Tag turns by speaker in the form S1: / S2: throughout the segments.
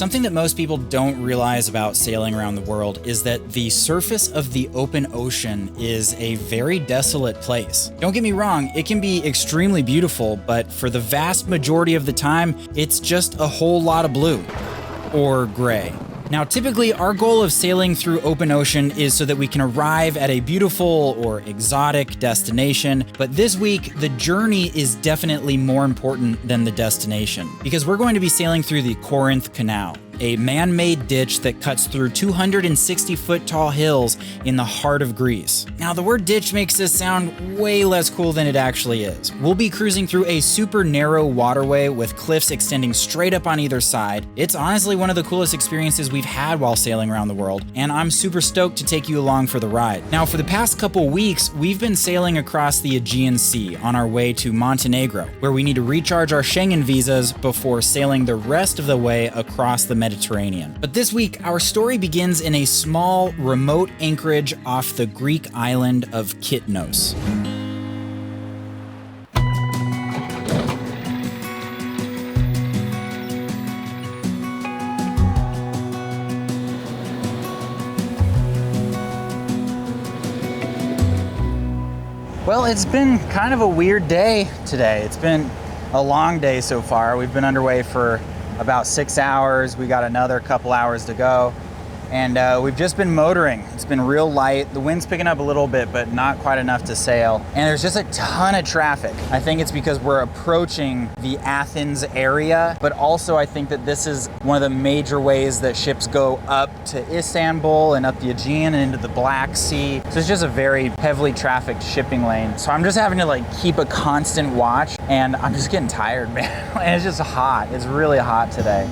S1: Something that most people don't realize about sailing around the world is that the surface of the open ocean is a very desolate place. Don't get me wrong, it can be extremely beautiful, but for the vast majority of the time, it's just a whole lot of blue. Or gray. Now, typically, our goal of sailing through open ocean is so that we can arrive at a beautiful or exotic destination, but this week, the journey is definitely more important than the destination, because we're going to be sailing through the Corinth Canal, a man-made ditch that cuts through 260-foot tall hills in the heart of Greece. Now, the word ditch makes this sound way less cool than it actually is. We'll be cruising through a super narrow waterway with cliffs extending straight up on either side. It's honestly one of the coolest experiences we've had while sailing around the world, and I'm super stoked to take you along for the ride. Now, for the past couple weeks, we've been sailing across the Aegean Sea on our way to Montenegro, where we need to recharge our Schengen visas before sailing the rest of the way across the Mediterranean. But this week, our story begins in a small, remote anchorage off the Greek island of Kythnos. Well, it's been kind of a weird day today. It's been a long day so far. We've been underway for about 6 hours. We got another couple hours to go. And we've just been motoring. It's been real light. The wind's picking up a little bit, but not quite enough to sail. And there's just a ton of traffic. I think it's because we're approaching the Athens area, but also I think that this is one of the major ways that ships go up to Istanbul and up the Aegean and into the Black Sea. So it's just a very heavily trafficked shipping lane. So I'm just having to keep a constant watch, and I'm just getting tired, man. And it's just hot. It's really hot today.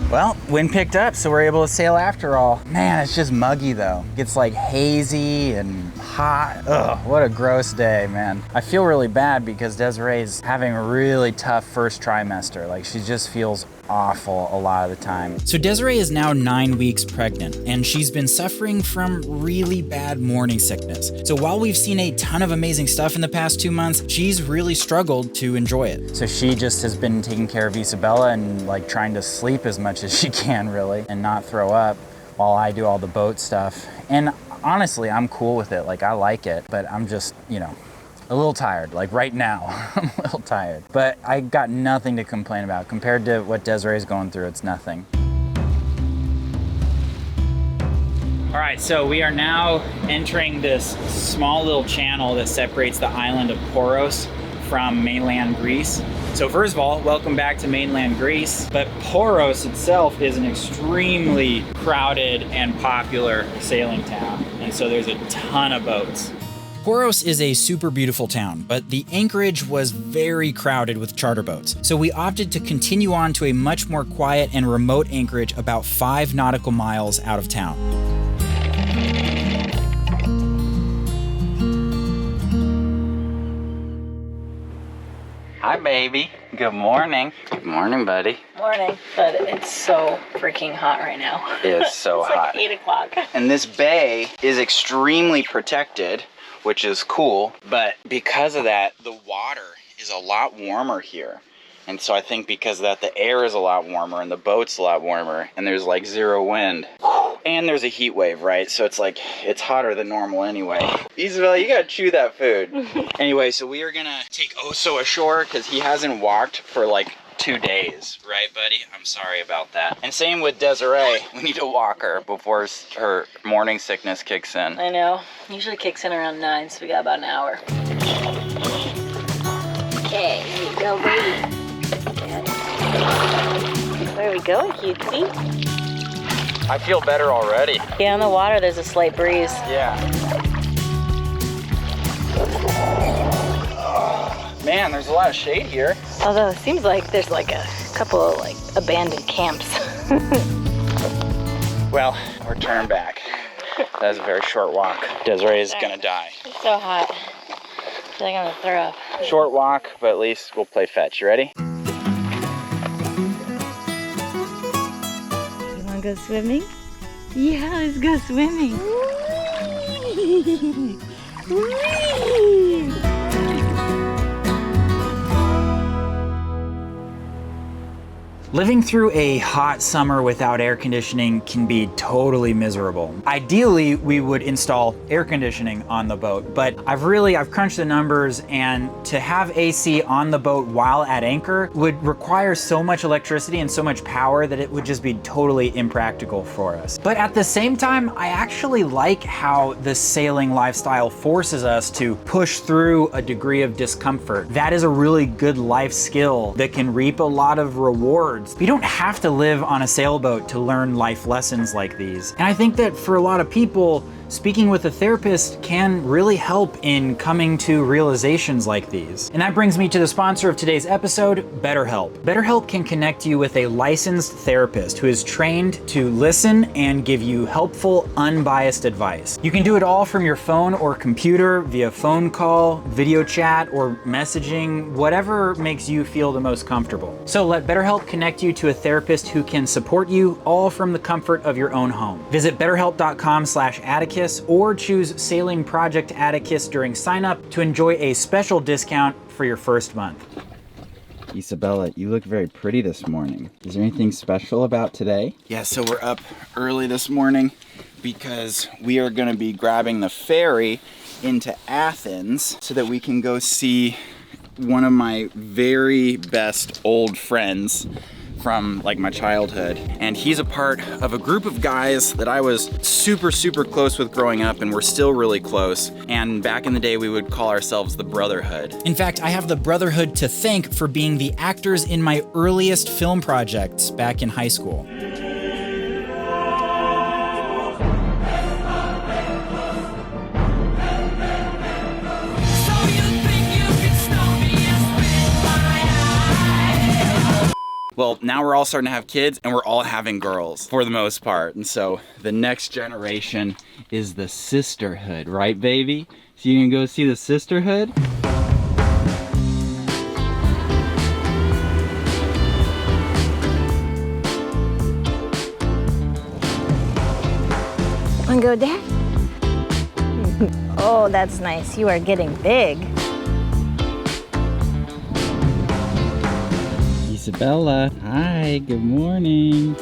S1: Well, wind picked up, so we're able to sail after all. Man, it's just muggy though. It gets hazy and hot. Ugh, what a gross day, man. I feel really bad because Desiree's having a really tough first trimester. She just feels awful a lot of the time. So Desiree is now 9 weeks pregnant, and she's been suffering from really bad morning sickness. So while we've seen a ton of amazing stuff in the past 2 months, she's really struggled to enjoy it. So she just has been taking care of Isabella and trying to sleep as much as she can, really, and not throw up while I do all the boat stuff. And honestly, I'm cool with it. I like it, but I'm just, a little tired. Right now, I'm a little tired. But I got nothing to complain about. Compared to what Desiree's going through, it's nothing. All right, so we are now entering this small little channel that separates the island of Poros from mainland Greece. So first of all, welcome back to mainland Greece. But Poros itself is an extremely crowded and popular sailing town. And so there's a ton of boats. Poros is a super beautiful town, but the anchorage was very crowded with charter boats. So we opted to continue on to a much more quiet and remote anchorage about 5 nautical miles out of town. Hi, baby. Good morning. Good morning, buddy.
S2: Morning. But it's so freaking hot right now.
S1: It is so hot.
S2: It's 8 o'clock.
S1: And this bay is extremely protected, which is cool, but because of that, the water is a lot warmer here. And so I think because of that, the air is a lot warmer and the boat's a lot warmer, and there's 0 wind. And there's a heat wave, right? So it's hotter than normal anyway. Isabella, you gotta chew that food. Anyway, so we are gonna take Oso ashore because he hasn't walked for 2 days, right, buddy? I'm sorry about that. And same with Desiree. We need to walk her before her morning sickness kicks in.
S2: I know. Usually kicks in around 9, so we got about an hour. Okay, here you go, baby. Where are we going, cutesy?
S1: I feel better already.
S2: Get on the water, there's a slight breeze.
S1: Yeah. Man, there's a lot of shade here.
S2: Although it seems like there's a couple of abandoned camps.
S1: Well, we're turning back. That was a very short walk. Desiree is gonna die.
S2: It's so hot. I feel like I'm gonna throw up.
S1: Short walk, but at least we'll play fetch. You ready?
S2: You wanna go swimming? Yeah, let's go swimming.
S1: Living through a hot summer without air conditioning can be totally miserable. Ideally, we would install air conditioning on the boat, but I've crunched the numbers, and to have AC on the boat while at anchor would require so much electricity and so much power that it would just be totally impractical for us. But at the same time, I actually like how the sailing lifestyle forces us to push through a degree of discomfort. That is a really good life skill that can reap a lot of rewards. You don't have to live on a sailboat to learn life lessons like these. And I think that for a lot of people, speaking with a therapist can really help in coming to realizations like these. And that brings me to the sponsor of today's episode, BetterHelp. BetterHelp can connect you with a licensed therapist who is trained to listen and give you helpful, unbiased advice. You can do it all from your phone or computer, via phone call, video chat, or messaging, whatever makes you feel the most comfortable. So let BetterHelp connect you to a therapist who can support you, all from the comfort of your own home. Visit betterhelp.com/Atticus or choose Sailing Project Atticus during sign up to enjoy a special discount for your first month.
S3: Isabella, you look very pretty this morning. Is there anything special about today?
S4: Yeah, so we're up early this morning because we are going to be grabbing the ferry into Athens so that we can go see one of my very best old friends from like my childhood. And he's a part of a group of guys that I was super close with growing up, and we're still really close. And back in the day, we would call ourselves the Brotherhood.
S1: In fact, I have the Brotherhood to thank for being the actors in my earliest film projects back in high school.
S4: Well, now we're all starting to have kids, and we're all having girls for the most part. And so the next generation is the sisterhood, right, baby? So you can go see the sisterhood?
S2: Wanna go there? Oh, that's nice. You are getting big.
S3: Isabella, hi, good morning.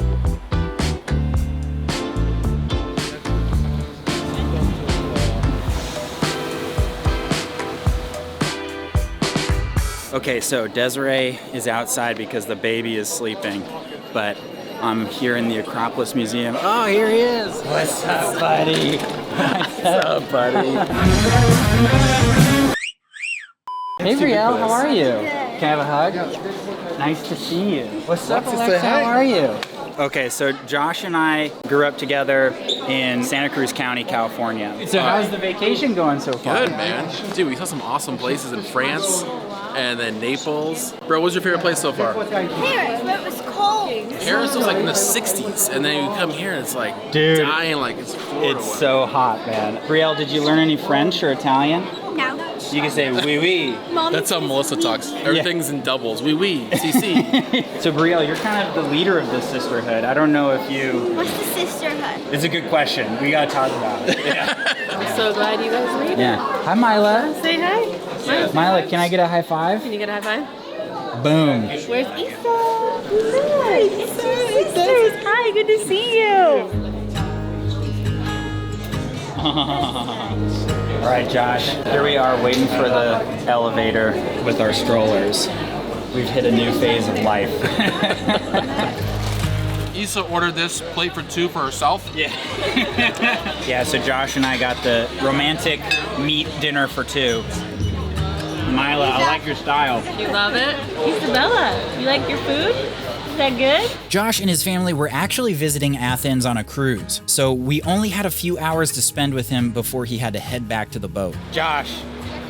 S4: Okay, so Desiree is outside because the baby is sleeping, but I'm here in the Acropolis Museum. Oh, here he is. What's up, buddy? What's up, buddy?
S1: Hey, Brielle, how are you? Can I have a hug? Nice to see you. What's up, Alexa? How are you? Okay, so Josh and I grew up together in Santa Cruz County, California. So how's the vacation going so far?
S5: Good, man. Dude, we saw some awesome places in France and then Naples. Bro, what's your favorite place so far?
S6: Paris, but it was cold.
S5: Paris was like in the 60s, and then you come here and it's like dying like it's Florida.
S1: It's so hot, man. Brielle, did you learn any French or Italian?
S6: No.
S1: You can say oui oui.
S5: That's how Melissa talks. Everything's in doubles. Oui, oui, si, si.
S1: So Brielle, you're kind of the leader of this sisterhood. I don't know if you...
S6: What's the sisterhood?
S1: It's a good question. We gotta talk about it. Yeah.
S7: I'm so glad you guys made it.
S1: Yeah. Hi, Mila.
S7: Say hi.
S1: Mila, can I get a high five?
S7: Can you get a high five?
S1: Boom.
S7: Where's Issa? Hi, sisters. Hi, good to see you.
S1: All right, Josh. Here we are waiting for the elevator with our strollers. We've hit a new phase of life.
S5: Issa ordered this plate for two for herself.
S1: Yeah. Yeah, so Josh and I got the romantic meat dinner for two. Mila, I like your style.
S7: You love it? Isabella, you like your food? Is that good?
S1: Josh and his family were actually visiting Athens on a cruise, so we only had a few hours to spend with him before he had to head back to the boat. Josh,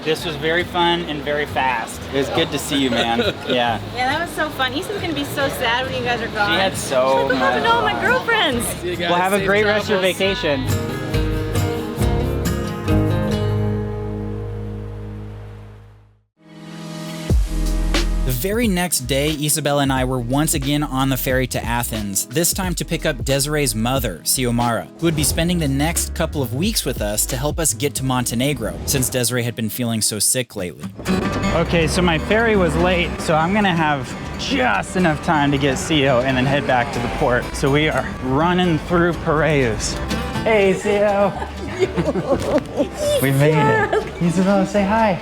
S1: this was very fun and very fast. It was good to see you, man. Yeah.
S7: Yeah, that was so fun. Issa's gonna be so sad when you guys are gone.
S1: She had so
S7: much fun. All my girlfriends.
S5: See you guys.
S1: Well, have a
S5: Safe
S1: great rest of your
S5: travels.
S1: vacation. The very next day, Isabella and I were once again on the ferry to Athens, this time to pick up Desiree's mother, Xiomara, who would be spending the next couple of weeks with us to help us get to Montenegro, since Desiree had been feeling so sick lately. Okay, so my ferry was late, so I'm gonna have just enough time to get CO and then head back to the port. So we are running through Piraeus. Hey, CO. We made it. Isabella, say hi.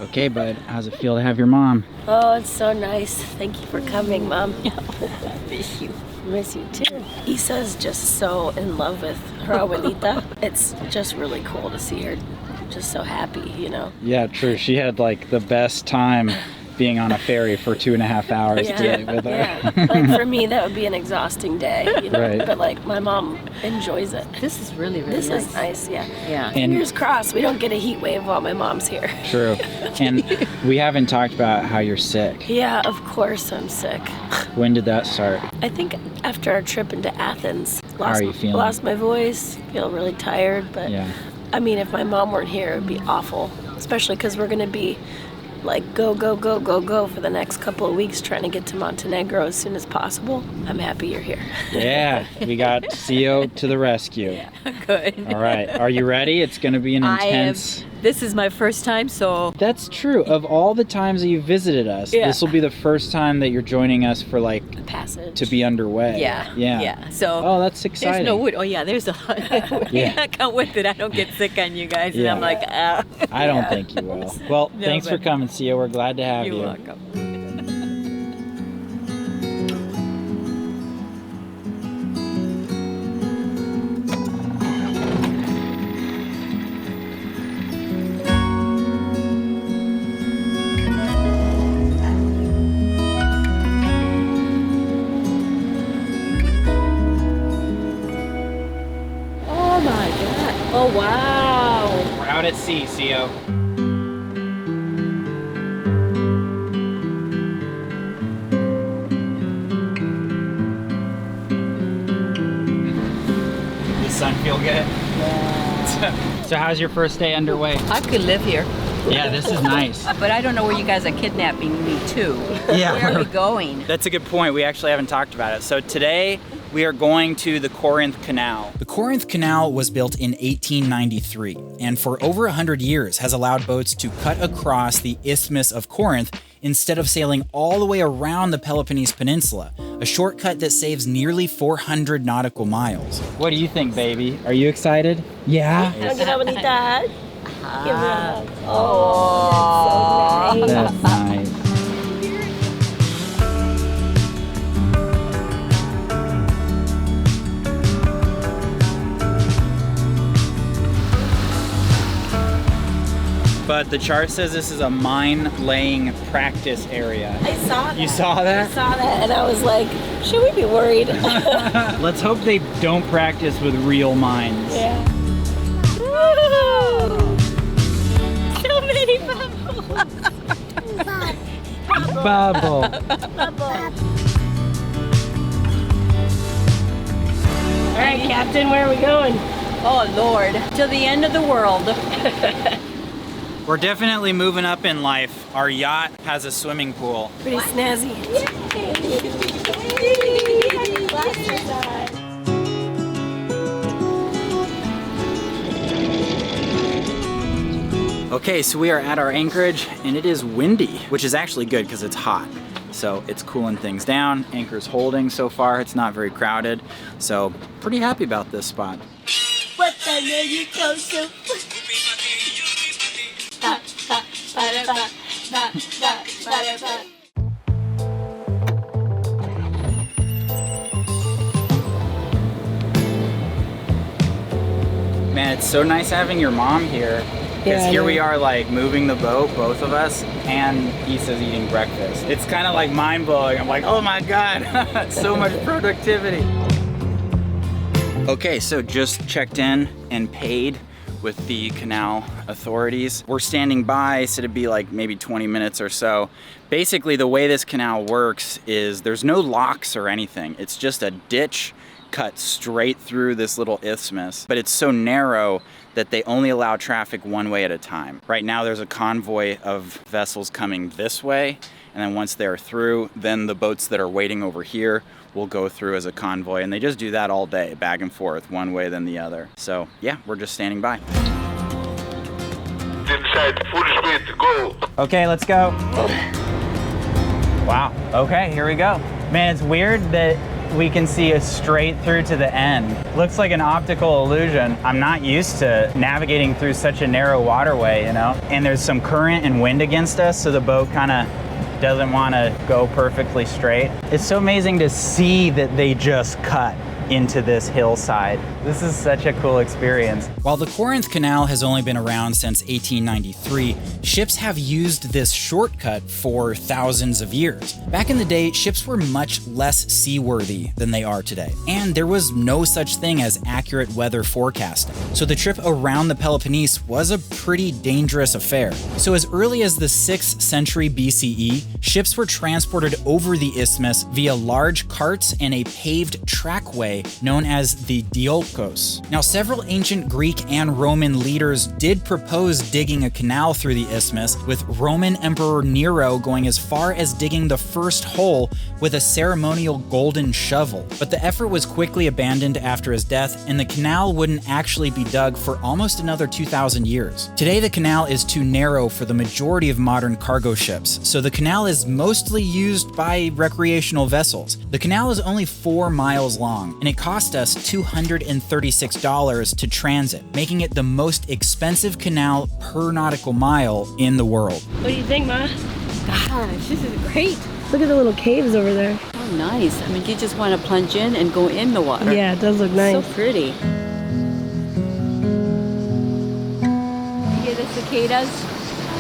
S1: Okay, bud, how's it feel to have your mom?
S2: Oh, it's so nice. Thank you for coming, Mom. Miss you. Miss you too. Isa's just so in love with her abuelita. It's just really cool to see her just so happy, you know?
S1: Yeah, true. She had like the best time being on a ferry for 2.5 hours dealing with her.
S2: Yeah. Like for me, that would be an exhausting day, you know?
S1: Right.
S2: But like my mom enjoys it.
S7: This is really
S2: This
S7: nice.
S2: is nice, yeah.
S7: Yeah.
S1: And
S2: Fingers crossed we don't get a heat wave while my mom's here.
S1: true. And we haven't talked about how you're sick.
S2: Yeah, of course I'm sick.
S1: When did that start?
S2: I think after our trip into Athens,
S1: How are you feeling?
S2: lost my voice, feel really tired, but
S1: Yeah.
S2: I mean, if my mom weren't here, it would be awful, especially because we're going to be like go for the next couple of weeks trying to get to Montenegro as soon as possible. I'm happy you're here.
S1: Yeah, we got CO to the rescue.
S7: Good.
S1: All right, are you ready? It's gonna be an intense...
S7: This is my first time, so
S1: That's true. Of all the times that you visited us,
S7: Yeah.
S1: this will be the first time that you're joining us for like
S2: Passage.
S1: to be underway.
S7: yeah. So
S1: Oh, that's exciting.
S7: there's no wood. Oh yeah, there's a lot.
S1: Yeah.
S7: I can't wait that I don't get sick on you guys.
S1: Yeah.
S7: And I'm like, ah.
S1: I don't think you will. Well,
S7: No,
S1: thanks for
S7: but-
S1: coming, CO. We're glad to have
S7: You're
S1: you.
S7: welcome. Oh my God. Oh wow.
S1: We're out at sea, CO. The sun feel good? Yeah. So how's your first day underway?
S8: I could live here,
S1: Yeah, this is nice.
S8: but I don't know where you guys are kidnapping me to.
S1: Yeah.
S8: Where are we going?
S1: That's a good point. We actually haven't talked about it. So today we are going to the Corinth Canal. The Corinth Canal was built in 1893 and for over 100 years has allowed boats to cut across the Isthmus of Corinth instead of sailing all the way around the Peloponnese Peninsula, a shortcut that saves nearly 400 nautical miles. What do you think, baby? Are you excited? Yeah?
S2: Hug it, abuelita. Give her a hug.
S8: Oh,
S1: That's nice. But the chart says this is a mine-laying practice area.
S2: I saw that.
S1: You saw
S2: I
S1: that?
S2: saw that, and I was like, should we be worried?
S1: Let's hope they don't practice with real mines.
S2: Yeah. So many bubbles.
S1: Bubble.
S2: All right, Captain, where are we going?
S8: oh Lord. To the end of the world.
S1: We're definitely moving up in life. Our yacht has a swimming pool.
S2: Pretty snazzy.
S1: Okay, so we are at our anchorage and it is windy, which is actually good because it's hot. So it's cooling things down. Anchor's holding so far. It's not very crowded. So pretty happy about this spot.
S6: What the hell you close to? Ba, ba, ba, ba, ba, ba, ba, ba.
S1: Man, it's so nice having your mom here. Because
S2: Yeah, I
S1: here
S2: know.
S1: we are like moving the boat, both of us, and Issa's eating breakfast. It's kind of like mind-blowing. I'm like, oh my God, so much productivity. Okay, so just checked in and paid with the canal authorities. We're standing by, so it'd be like maybe 20 minutes or so. Basically, the way this canal works is there's no locks or anything. It's just a ditch cut straight through this little isthmus, but it's so narrow
S4: that they only allow traffic one way at a time. Right now there's a convoy of vessels coming this way, and then once they're through, then the boats that are waiting over here will go through as a convoy, and they just do that all day, back and forth, one way then the other. So yeah, we're just standing by.
S9: Inside, full speed, go.
S1: Okay, let's go. Wow, okay, here we go. Man, it's weird that we can see it straight through to the end. Looks like an optical illusion. I'm not used to navigating through such a narrow waterway, you know? And there's some current and wind against us, so the boat kind of doesn't want to go perfectly straight. It's so amazing to see that they just cut into this hillside. This is such a cool experience. While the Corinth Canal has only been around since 1893, ships have used this shortcut for thousands of years. Back in the day, ships were much less seaworthy than they are today, and there was no such thing as accurate weather forecasting. So the trip around the Peloponnese was a pretty dangerous affair. So as early as the 6th century BCE, ships were transported over the isthmus via large carts and a paved trackway known as the diolkos. Now, several ancient Greek and Roman leaders did propose digging a canal through the isthmus, with Roman Emperor Nero going as far as digging the first hole with a ceremonial golden shovel. But the effort was quickly abandoned after his death, and the canal wouldn't actually be dug for almost another 2,000 years. Today, the canal is too narrow for the majority of modern cargo ships, so the canal is mostly used by recreational vessels. The canal is only 4 miles long, and it cost us $236 to transit, making it the most expensive canal per nautical mile in the world.
S2: What do you think, Ma?
S8: Gosh, this is great.
S2: Look at the little caves over there.
S8: Oh, nice. I mean, you just want to plunge in and go in the water.
S2: Yeah, it does look nice.
S8: So pretty. You hear the cicadas?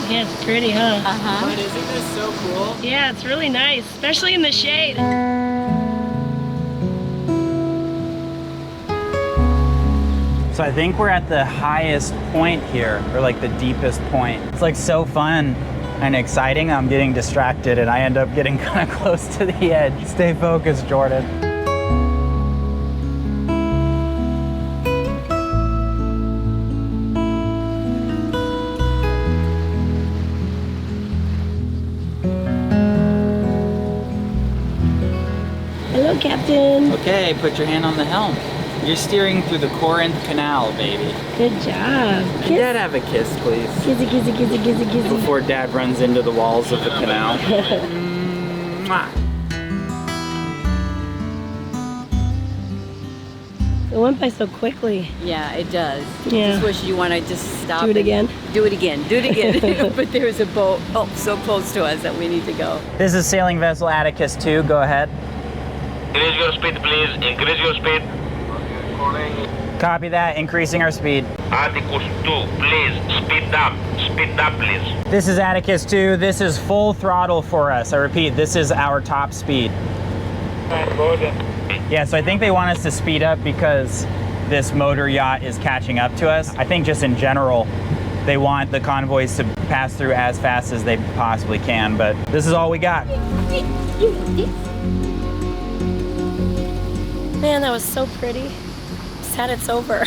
S2: Yeah, it's pretty, huh?
S8: Uh-huh.
S1: But isn't this so cool?
S2: Yeah, it's really nice, especially in the shade.
S1: So I think we're at the highest point here, or like the deepest point. It's like so fun and exciting. I'm getting distracted and I end up getting kind of close to the edge. Stay focused, Jordan.
S2: Hello, Captain.
S1: Okay, put your hand on the helm. You're steering through the Corinth Canal, baby.
S2: Good job.
S1: Can Dad have a kiss, please?
S2: Kissy, kissy, kissy, kissy, kissy.
S1: Before Dad runs into the walls of the canal. Mwah.
S2: It went by so quickly.
S8: Yeah, it does.
S2: Yeah.
S8: Just wish you want to just stop.
S2: Do it again?
S8: Do it again. Do it again. But there is a boat so close to us that we need to go.
S1: This is sailing vessel Atticus 2. Go ahead.
S9: Increase your speed, please. Increase your speed.
S1: Copy that. Increasing our speed.
S9: Atticus 2, please. Speed up. Speed up, please.
S1: This is Atticus 2. This is full throttle for us. I repeat, this is our top speed. Yeah, so I think they want us to speed up because this motor yacht is catching up to us. I think just in general, they want the convoys to pass through as fast as they possibly can, but this is all we got.
S2: Man, that was so pretty. Sad it's over.